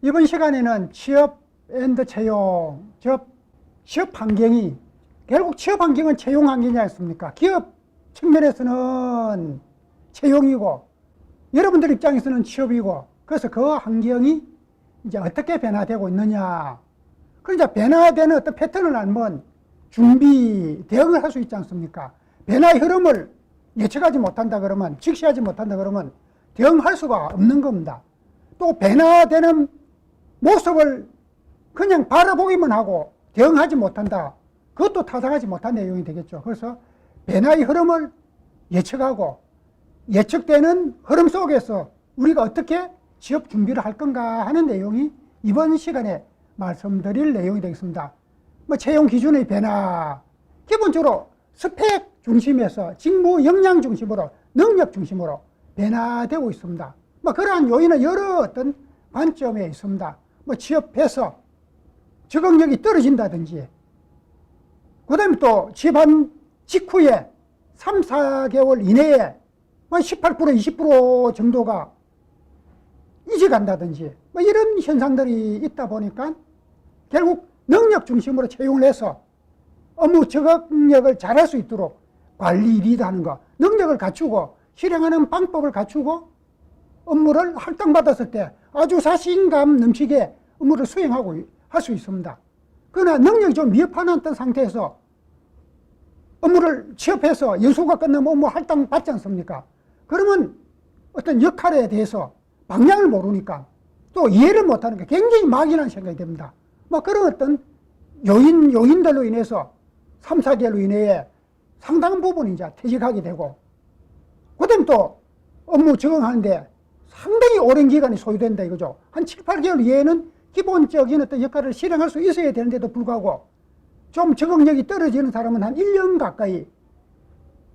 이번 시간에는 취업 앤드 채용, 취업 환경이, 결국 취업 환경은 채용 환경이지 않습니까? 기업 측면에서는 채용이고, 여러분들 입장에서는 취업이고, 그래서 그 환경이 이제 어떻게 변화되고 있느냐. 그러니까 변화되는 어떤 패턴을 알면 준비, 대응을 할 수 있지 않습니까? 변화의 흐름을 예측하지 못한다 그러면, 직시하지 못한다 그러면 대응할 수가 없는 겁니다. 또 변화되는 모습을 그냥 바라보기만 하고 대응하지 못한다. 그것도 타당하지 못한 내용이 되겠죠. 그래서 변화의 흐름을 예측하고 예측되는 흐름 속에서 우리가 어떻게 취업 준비를 할 건가 하는 내용이 이번 시간에 말씀드릴 내용이 되겠습니다. 채용 기준의 변화, 기본적으로 스펙 중심에서 직무 역량 중심으로, 능력 중심으로 변화되고 있습니다. 그러한 요인은 여러 어떤 관점에 있습니다. 취업해서 적응력이 떨어진다든지, 그 다음에 또 취업한 직후에 3, 4개월 이내에 18%, 20% 정도가 이직한다든지, 이런 현상들이 있다 보니까 결국 능력 중심으로 채용을 해서 업무 적응력을 잘할 수 있도록 관리, 리드하는 거, 능력을 갖추고 실행하는 방법을 갖추고 업무를 할당받았을 때 아주 자신감 넘치게 업무를 수행하고 할 수 있습니다. 그러나 능력이 좀 미흡한 상태에서 업무를 취업해서 연수가 끝나면 업무 할당받지 않습니까? 그러면 어떤 역할에 대해서 방향을 모르니까 또 이해를 못하는 게 굉장히 막연한 생각이 됩니다. 그런 어떤 요인들로 인해서 3, 4개월 이내에 상당한 부분이 이제 퇴직하게 되고, 그 다음에 또 업무 적응하는데 상당히 오랜 기간이 소요된다 이거죠. 한 7, 8개월 이내에는 기본적인 어떤 역할을 실행할 수 있어야 되는데도 불구하고 좀 적응력이 떨어지는 사람은 한 1년 가까이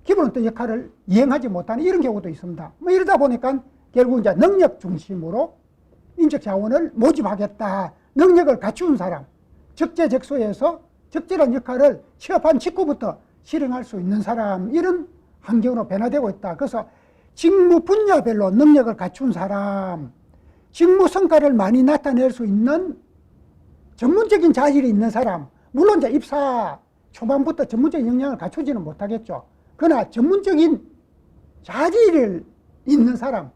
기본 어떤 역할을 이행하지 못하는 이런 경우도 있습니다. 이러다 보니까 결국 이제 능력 중심으로 인적 자원을 모집하겠다. 능력을 갖춘 사람, 적재적소에서 적절한 역할을 취업한 직후부터 실행할 수 있는 사람, 이런 환경으로 변화되고 있다. 그래서 직무 분야별로 능력을 갖춘 사람, 직무 성과를 많이 나타낼 수 있는 전문적인 자질이 있는 사람, 물론 이제 입사 초반부터 전문적인 역량을 갖추지는 못하겠죠. 그러나 전문적인 자질을 있는 사람,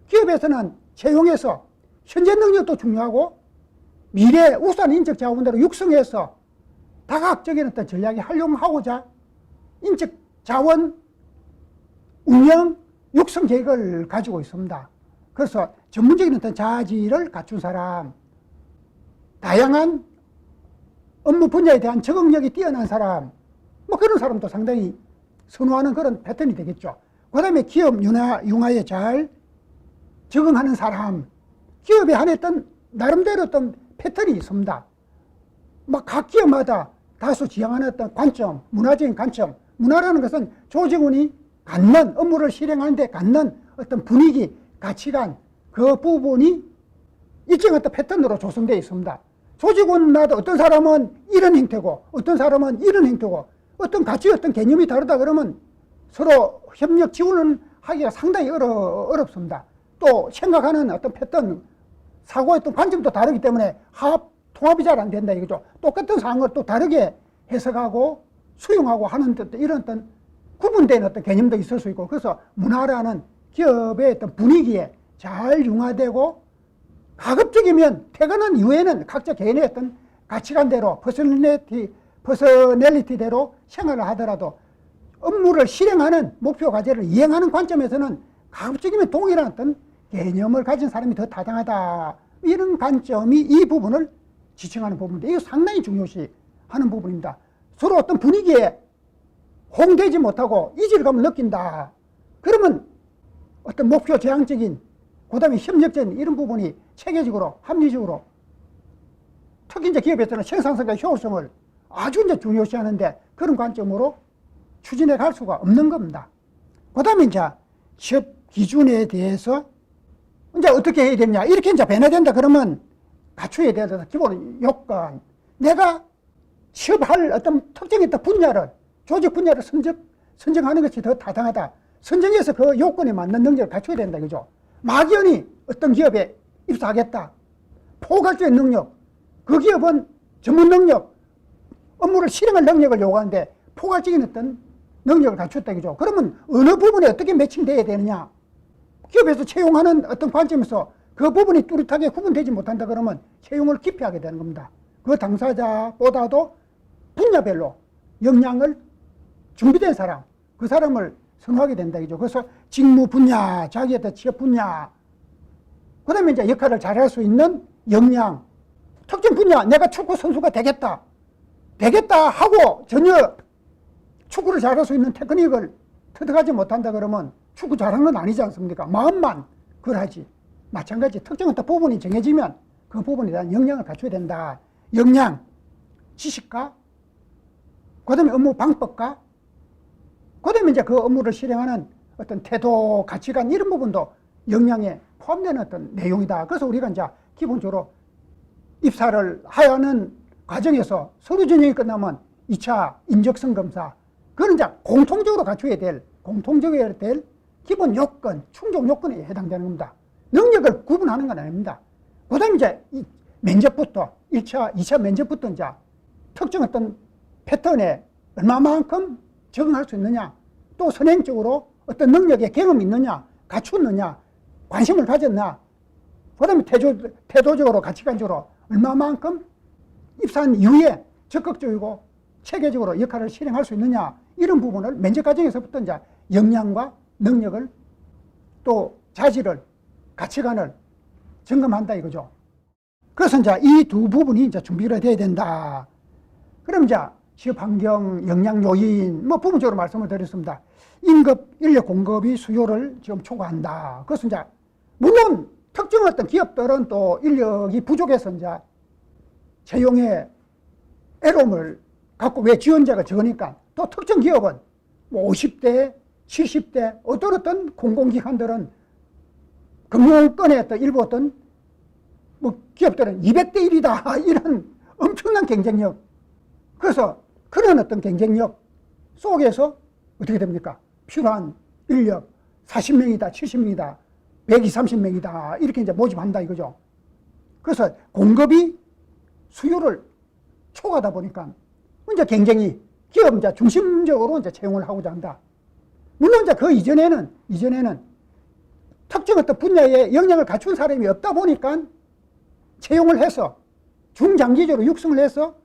기업에서는 채용해서 현재 능력도 중요하고 미래 우수한 인적 자원들을 육성해서 다각적인 어떤 전략에 활용하고자 인적 자원 운영 육성 계획을 가지고 있습니다. 그래서 전문적인 어떤 자질을 갖춘 사람, 다양한 업무 분야에 대한 적응력이 뛰어난 사람, 그런 사람도 상당히 선호하는 그런 패턴이 되겠죠. 그 다음에 기업 융화에 잘 적응하는 사람, 기업에 한했던 나름대로 어떤 패턴이 있습니다. 각 기업마다 다소 지향하는 어떤 관점, 문화적인 관점, 문화라는 것은 조직원이 갖는, 업무를 실행하는데 갖는 어떤 분위기, 가치관, 그 부분이 일정한 어떤 패턴으로 조성되어 있습니다. 조직원마다 어떤 사람은 이런 행태고, 어떤 사람은 이런 행태고, 어떤 가치, 어떤 개념이 다르다 그러면 서로 협력 지원을 하기가 상당히 어렵습니다. 또 생각하는 어떤 패턴, 사고의 어떤 관점도 다르기 때문에 통합이 잘 안 된다 이거죠. 똑같은 사항을 또 다르게 해석하고 수용하고 하는 이런 어떤 구분된 어떤 개념도 있을 수 있고, 그래서 문화라는 기업의 어떤 분위기에 잘 융화되고, 가급적이면 퇴근한 이후에는 각자 개인의 어떤 가치관대로 퍼스널리티대로 생활을 하더라도 업무를 실행하는 목표 과제를 이행하는 관점에서는 가급적이면 동일한 어떤 개념을 가진 사람이 더 타당하다. 이런 관점이 이 부분을 지칭하는 부분인데, 이거 상당히 중요시 하는 부분입니다. 서로 어떤 분위기에 호응되지 못하고 이질감을 느낀다. 그러면 어떤 목표 지향적인, 그 다음에 협력적인 이런 부분이 체계적으로, 합리적으로, 특히 이제 기업에서는 생산성과 효율성을 아주 이제 중요시하는데 그런 관점으로 추진해 갈 수가 없는 겁니다. 그 다음에 이제 취업 기준에 대해서 이제 어떻게 해야 되냐. 이렇게 이제 변화된다 그러면 갖춰야 되는 기본 요건. 내가 취업할 어떤 특정했던 분야를, 조직 분야를 선정하는 것이 더 타당하다. 선정해서 그 요건에 맞는 능력을 갖춰야 된다. 그죠? 막연히 어떤 기업에 입사하겠다. 포괄적인 능력, 그 기업은 전문 능력, 업무를 실행할 능력을 요구하는데 포괄적인 어떤 능력을 갖췄다 이거죠. 그러면 어느 부분에 어떻게 매칭돼야 되느냐? 기업에서 채용하는 어떤 관점에서 그 부분이 뚜렷하게 구분되지 못한다 그러면 채용을 기피하게 되는 겁니다. 그 당사자보다도 분야별로 역량을 준비된 사람, 그 사람을 선호하게 된다 이죠. 그래서 직무 분야, 자기의 취업 분야, 그 다음에 이제 역할을 잘할 수 있는 역량, 특정 분야, 내가 축구 선수가 되겠다 하고 전혀 축구를 잘할 수 있는 테크닉을 터득하지 못한다 그러면 축구 잘하는 건 아니지 않습니까? 마음만 그러하지. 마찬가지 특정 어떤 부분이 정해지면 그 부분에 대한 역량을 갖춰야 된다. 역량, 지식과, 그 다음에 업무 방법과, 그 다음에 이제 그 업무를 실행하는 어떤 태도, 가치관 이런 부분도 역량에 포함되는 어떤 내용이다. 그래서 우리가 이제 기본적으로 입사를 하는 과정에서 서류 전형이 끝나면 2차 인적성 검사, 그건 이제 공통적으로 갖춰야 될 기본 요건, 충족 요건에 해당되는 겁니다. 능력을 구분하는 건 아닙니다. 그 다음에 이제 면접부터 1차, 2차 면접부터 이제 특정 어떤 패턴에 얼마만큼 적응할 수 있느냐, 또 선행적으로 어떤 능력에 경험이 있느냐, 갖췄느냐, 관심을 가졌나, 그 다음에 태도적으로, 가치관적으로 얼마만큼 입사한 이후에 적극적이고 체계적으로 역할을 실행할 수 있느냐, 이런 부분을 면접 과정에서부터 이제 역량과 능력을 또 자질을, 가치관을 점검한다 이거죠. 그래서 이제 이 두 부분이 이제 준비가 돼야 된다. 그럼 이제 취업 환경, 역량 요인, 뭐 부분적으로 말씀을 드렸습니다. 임급 인력 공급이 수요를 지금 초과한다. 그래서 이제 물론 특정 어떤 기업들은 또 인력이 부족해서 이제 채용에 애로움을 갖고 왜 지원자가 적으니까 또 특정 기업은 뭐 50대, 70대, 어떤 공공기관들은 금융권의 어떤 일부 어떤 뭐 기업들은 200대 1이다. 이런 엄청난 경쟁력. 그래서 그런 어떤 경쟁력 속에서 어떻게 됩니까? 필요한 인력 40명이다, 70명이다, 120, 30명이다. 이렇게 이제 모집한다 이거죠. 그래서 공급이 수요를 초과하다 보니까 이제 경쟁이 기업 이제 중심적으로 이제 채용을 하고자 한다. 물론 이제 그 이전에는 특정 어떤 분야에 역량을 갖춘 사람이 없다 보니까 채용을 해서 중장기적으로 육성을 해서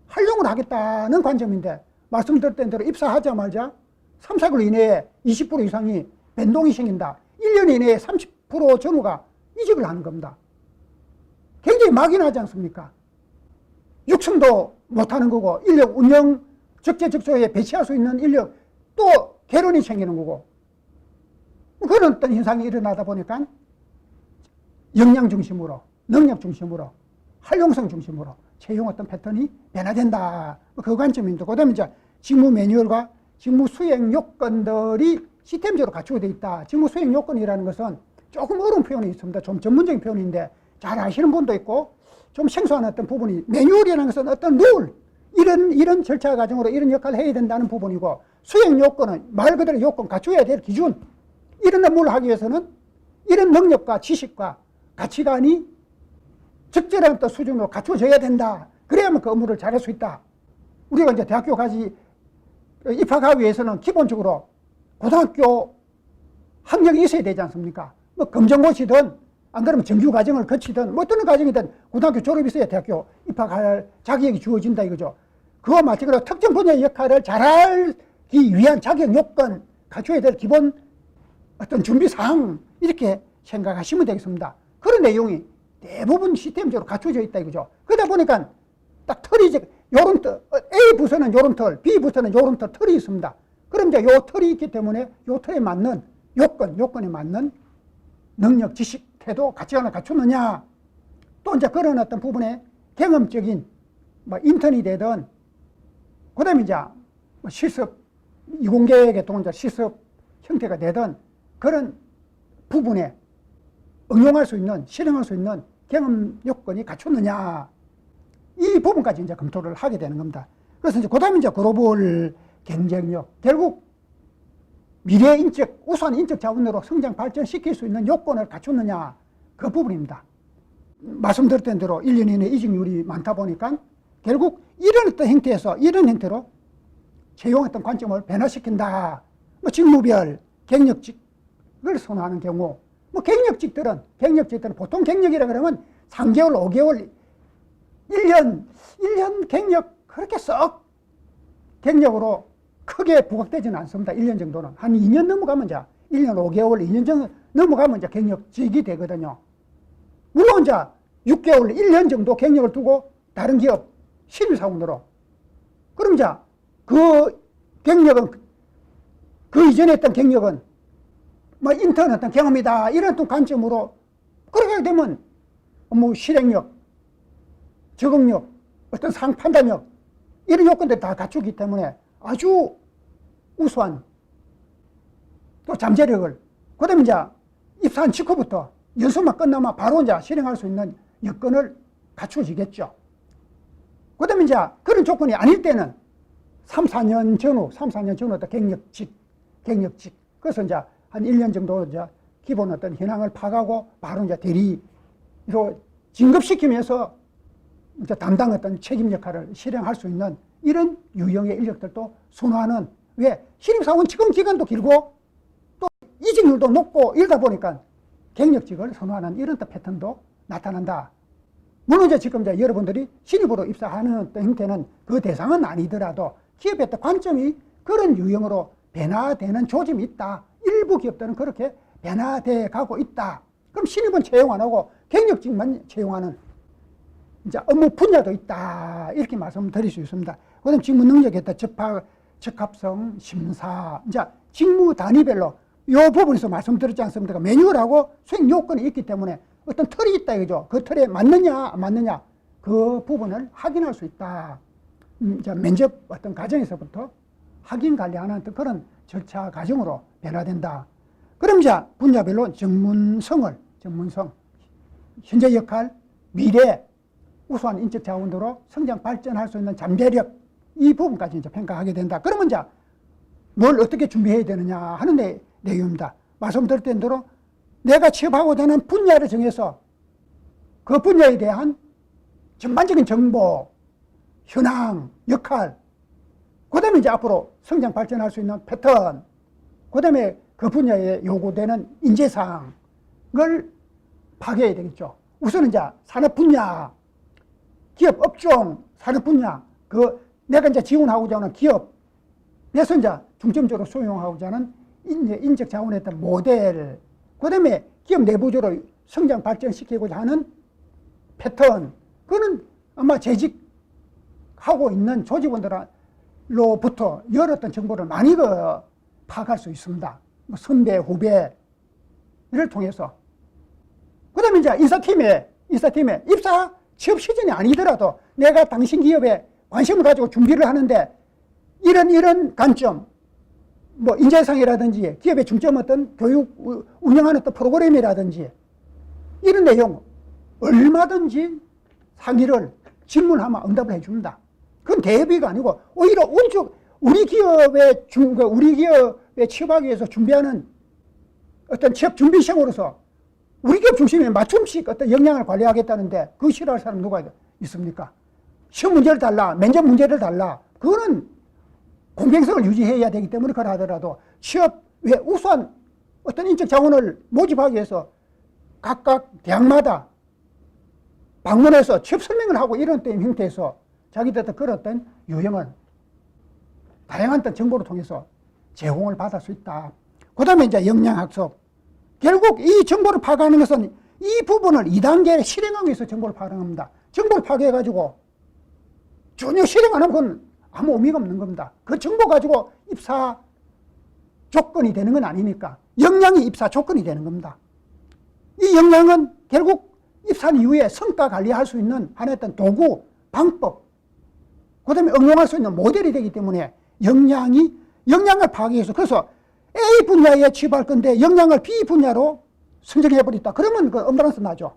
활용을 하겠다는 관점인데, 말씀드렸던 대로 입사하자마자 3, 4개월 이내에 20% 이상이 변동이 생긴다. 1년 이내에 30% 전후가 이직을 하는 겁니다. 굉장히 막연하지 않습니까? 육성도 못하는 거고, 인력 운영 적재적소에 배치할 수 있는 인력 또 개론이 생기는 거고, 그런 어떤 현상이 일어나다 보니까 역량 중심으로, 능력 중심으로, 활용성 중심으로 채용 어떤 패턴이 변화된다. 그 관점입니다. 그 다음에 이제 직무 매뉴얼과 직무 수행 요건들이 시스템적으로 갖추게 되어 있다. 직무 수행 요건이라는 것은 조금 어려운 표현이 있습니다. 좀 전문적인 표현인데 잘 아시는 분도 있고 좀 생소한 어떤 부분이, 매뉴얼이라는 것은 어떤 룰, 이런 절차 과정으로 이런 역할을 해야 된다는 부분이고, 수행 요건은 말 그대로 요건, 갖춰야 될 기준, 이런 업무를 하기 위해서는 이런 능력과 지식과 가치관이 적절한 어떤 수준으로 갖춰져야 된다. 그래야만 그 업무를 잘할 수 있다. 우리가 이제 대학교까지 입학하기 위해서는 기본적으로 고등학교 학력이 있어야 되지 않습니까? 뭐 검정고시든 안 그러면 정규 과정을 거치든 뭐 어떤 과정이든 고등학교 졸업이 있어야 대학교 입학할 자격이 주어진다 이거죠. 그와 마찬가지로 특정 분야의 역할을 잘하기 위한 자격 요건, 갖춰야 될 기본 어떤 준비사항, 이렇게 생각하시면 되겠습니다. 그런 내용이 대부분 시스템적으로 갖춰져 있다 이거죠. 그러다 보니까 딱 틀이 이제 요런 틀, A 부서는 요런 틀, B 부서는 요런 틀이 있습니다. 그럼 이제 요 틀이 있기 때문에 요 틀에 맞는 요건에 맞는 능력, 지식, 태도, 가치관을 갖추느냐, 또 이제 그런 어떤 부분에 경험적인 뭐 인턴이 되든, 그 다음에 이제 뭐 실습, 이공계 계통 이제 실습 형태가 되든 그런 부분에 응용할 수 있는, 실행할 수 있는 경험 요건이 갖췄느냐, 이 부분까지 이제 검토를 하게 되는 겁니다. 그래서 이제 그 다음에 이제 글로벌 경쟁력, 결국 미래 인적, 우수한 인적 자원으로 성장 발전시킬 수 있는 요건을 갖췄느냐, 그 부분입니다. 말씀드렸던 대로 1년 이내 이직률이 많다 보니까 결국 이런 어떤 형태에서 이런 형태로 채용했던 관점을 변화시킨다. 뭐 직무별 경력직을 선호하는 경우, 뭐 경력직들은 보통 경력이라 그러면 3개월, 5개월, 1년 경력 그렇게 썩 경력으로 크게 부각되지는 않습니다. 1년 정도는. 한 2년 넘어가면 이제 1년 5개월, 2년 정도 넘어가면 이제 경력직이 되거든요. 물론 이제 6개월, 1년 정도 경력을 두고 다른 기업 신입사원으로. 그럼 이제 그 경력은, 그 이전에 했던 경력은 뭐 인턴 어떤 경험이다. 이런 어떤 관점으로 그렇게 되면 뭐 실행력, 적응력, 어떤 상황 판단력 이런 요건들이 다 갖추기 때문에 아주 우수한 또 잠재력을, 그 다음에 이제 입사한 직후부터 연수만 끝나면 바로 이제 실행할 수 있는 여건을 갖추어지겠죠. 그 다음에 이제 그런 조건이 아닐 때는 3, 4년 전후 어떤 경력직. 그래서 이제 한 1년 정도 이제 기본 어떤 현황을 파악하고 바로 이제 대리로 진급시키면서 이제 담당 어떤 책임 역할을 실행할 수 있는 이런 유형의 인력들도 선호하는, 왜? 신입사원 지금 기간도 길고 또 이직률도 높고 이러다 보니까 경력직을 선호하는 이런 패턴도 나타난다. 물론 이제 지금 이제 여러분들이 신입으로 입사하는 형태는 그 대상은 아니더라도 기업의 관점이 그런 유형으로 변화되는 조짐이 있다. 일부 기업들은 그렇게 변화돼 가고 있다. 그럼 신입은 채용 안 하고 경력직만 채용하는 이제 업무 분야도 있다. 이렇게 말씀드릴 수 있습니다. 그다음 직무 능력에 따라 적합성 심사, 이제 직무 단위별로 이 부분에서 말씀드렸지 않습니까? 매뉴얼하고 수행 요건이 있기 때문에 어떤 틀이 있다 이거죠. 그 틀에 맞느냐 안 맞느냐 그 부분을 확인할 수 있다. 이제 면접 어떤 과정에서부터 확인 관리하는 그런 절차 과정으로 변화된다. 그럼 이제 분야별로 전문성, 현재 역할, 미래, 우수한 인적 자원으로 성장 발전할 수 있는 잠재력, 이 부분까지 이제 평가하게 된다. 그러면 이제 뭘 어떻게 준비해야 되느냐 하는 내용입니다. 말씀드렸던 대로 내가 취업하고자 하는 분야를 정해서 그 분야에 대한 전반적인 정보, 현황, 역할, 그 다음에 이제 앞으로 성장 발전할 수 있는 패턴, 그 다음에 그 분야에 요구되는 인재사항을 파악해야 되겠죠. 우선은 이제 산업 분야, 기업 업종, 산업 분야, 내가 이제 지원하고자 하는 기업에서 이제 중점적으로 수용하고자 하는 인적 자원의 어떤 모델, 그 다음에 기업 내부적으로 성장 발전시키고자 하는 패턴, 그거는 아마 재직하고 있는 조직원들로부터 여러 어떤 정보를 많이 파악할 수 있습니다. 뭐 선배, 후배를 통해서. 그 다음에 이제 인사팀에 입사 취업 시즌이 아니더라도 내가 당신 기업에 관심을 가지고 준비를 하는데 이런 관점, 뭐 인재상이라든지 기업의 중점 어떤 교육 운영하는 어떤 프로그램이라든지 이런 내용 얼마든지 상의를 질문하면 응답을 해줍니다. 그건 대비가 아니고 오히려 우리 기업에 취업하기 위해서 준비하는 어떤 취업 준비 시험으로서 우리 기업 중심에 맞춤식 어떤 역량을 관리하겠다는데 그 싫어할 사람 누가 있습니까? 시험 문제를 달라, 면접 문제를 달라. 그거는 공평성을 유지해야 되기 때문에 그걸 하더라도 취업에 우수한 어떤 인적 자원을 모집하기 위해서 각각 대학마다 방문해서 취업 설명을 하고 이런 형태에서 자기들한테 그런 어떤 유형을 다양한 어떤 정보를 통해서 제공을 받을 수 있다. 그 다음에 이제 역량학습. 결국 이 정보를 파악하는 것은 이 부분을 2단계 실행하기 위해서 정보를 파악합니다. 정보를 파악해가지고 전혀 실행 안 하면 그건 아무 의미가 없는 겁니다. 그 정보 가지고 입사 조건이 되는 건 아니니까 역량이 입사 조건이 되는 겁니다. 이 역량은 결국 입사한 이후에 성과 관리할 수 있는 하나의 어떤 도구, 방법, 그 다음에 응용할 수 있는 모델이 되기 때문에 역량을 파악해서 그래서 A 분야에 취업할 건데 역량을 B 분야로 선정해버렸다. 그러면 그 엄브란스 나죠.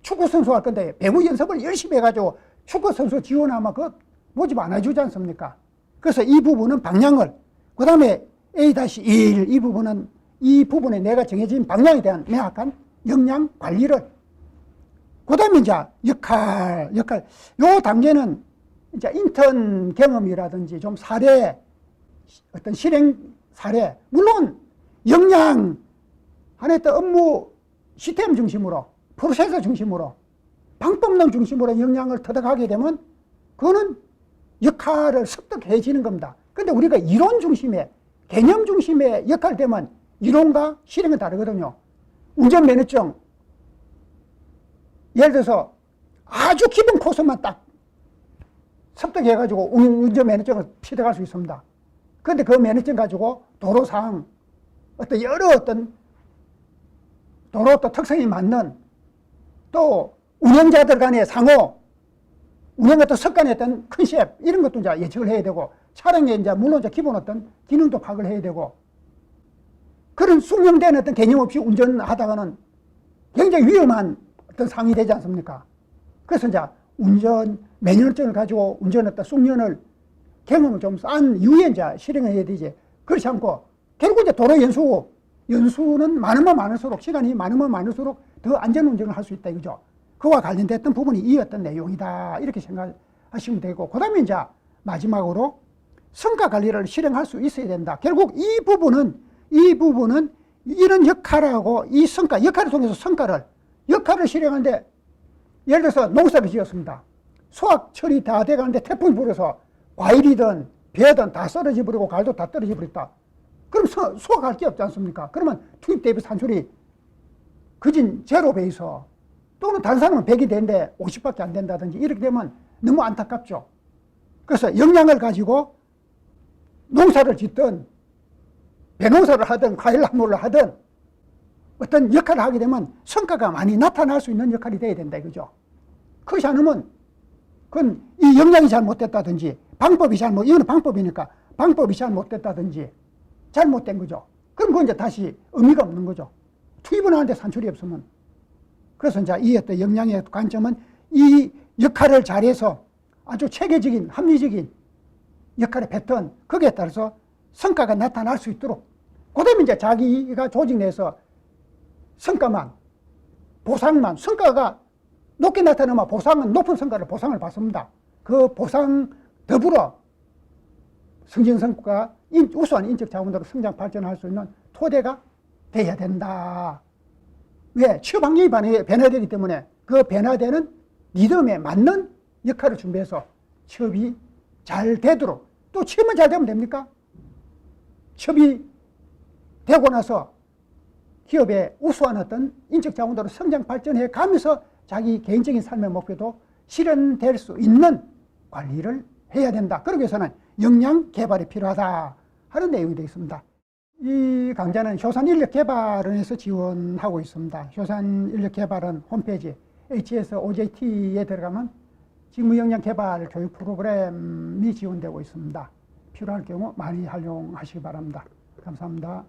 축구선수 할 건데 배구 연습을 열심히 해가지고 축구선수 지원하면 그 모집 안 해주지 않습니까? 그래서 이 부분은 방향을, 그 다음에 A-1 이 부분에 내가 정해진 방향에 대한 명확한 역량 관리를, 그 다음에 이제 역할. 요 단계는 이제 인턴 경험이라든지 좀 사례, 어떤 실행 사례. 물론 역량, 하나의 또 업무 시스템 중심으로, 프로세서 중심으로, 방법론 중심으로 역량을 터득하게 되면 그거는 역할을 습득해지는 겁니다. 근데 우리가 이론 중심의, 개념 중심의 역할 되면 이론과 실행은 다르거든요. 운전면허증, 예를 들어서 아주 기본 코스만 딱 습득해가지고 운전면허증을 취득할 수 있습니다. 그런데 그 면허증 가지고 도로상 어떤 여러 어떤 도로 또 특성이 맞는 또 운영자들 간의 상호, 운영 어떤 습관의 어떤 컨셉 이런 것도 이제 예측을 해야 되고 차량에 이제 물론 이제 기본 어떤 기능도 파악을 해야 되고 그런 숙련된 어떤 개념 없이 운전하다가는 굉장히 위험한 어떤 상황이 되지 않습니까? 그래서 이제 운전 매뉴얼증을 가지고 운전 어떤 숙련을 경험을 좀 쌓은 이후에 이제 실행을 해야 되지. 그렇지 않고 결국 이제 도로 연수는 많으면 많을수록 시간이 많으면 많을수록 더 안전 운전을 할 수 있다 이거죠. 그와 관련됐던 부분이 이 어떤 내용이다 이렇게 생각하시면 되고 그다음에 이제 마지막으로 성과 관리를 실행할 수 있어야 된다. 결국 이 부분은 이런 역할하고 이 성과, 역할을 통해서 역할을 실행하는데 예를 들어서 농사를 지었습니다. 수확 처리 다 돼가는데 태풍이 불어서 과일이든 벼든 다 썰어져 버리고 과일도 다 떨어져 버렸다. 그럼 수확할 게 없지 않습니까? 그러면 투입 대비 산출이 그진 제로 베이서 또는 다른 사람은 100이 되는데 50밖에 안 된다든지 이렇게 되면 너무 안타깝죠. 그래서 역량을 가지고 농사를 짓든 배농사를 하든 과일 나무를 하든 어떤 역할을 하게 되면 성과가 많이 나타날 수 있는 역할이 돼야 된다 이거죠. 그렇지 않으면 그건 이 역량이 잘못됐다든지 이거는 방법이니까 방법이 잘못됐다든지 잘못된 거죠. 그럼 그건 이제 다시 의미가 없는 거죠. 투입을 하는데 산출이 없으면. 그래서 이제 이 어떤 역량의 관점은 이 역할을 잘해서 아주 체계적인 합리적인 역할의 패턴 거기에 따라서 성과가 나타날 수 있도록 그 다음에 이제 자기가 조직 내에서 성과만 보상만 성과가 높게 나타나면 보상은 높은 성과를 보상을 받습니다. 그 보상 더불어 성진성과 우수한 인적 자원으로 성장 발전할 수 있는 토대가 돼야 된다. 왜? 취업 환경이 변화되기 때문에 그 변화되는 리듬에 맞는 역할을 준비해서 취업이 잘 되도록 또 취업만 잘 되면 됩니까? 취업이 되고 나서 기업의 우수한 어떤 인적 자원으로 성장 발전해 가면서 자기 개인적인 삶의 목표도 실현될 수 있는 관리를 해야 된다. 그러기 위해서는 역량 개발이 필요하다 하는 내용이 되어 있습니다. 이 강좌는 효산인력개발원에서 지원하고 있습니다. 효산인력개발원 홈페이지 HSOJT에 들어가면 직무역량개발 교육 프로그램이 지원되고 있습니다. 필요할 경우 많이 활용하시기 바랍니다. 감사합니다.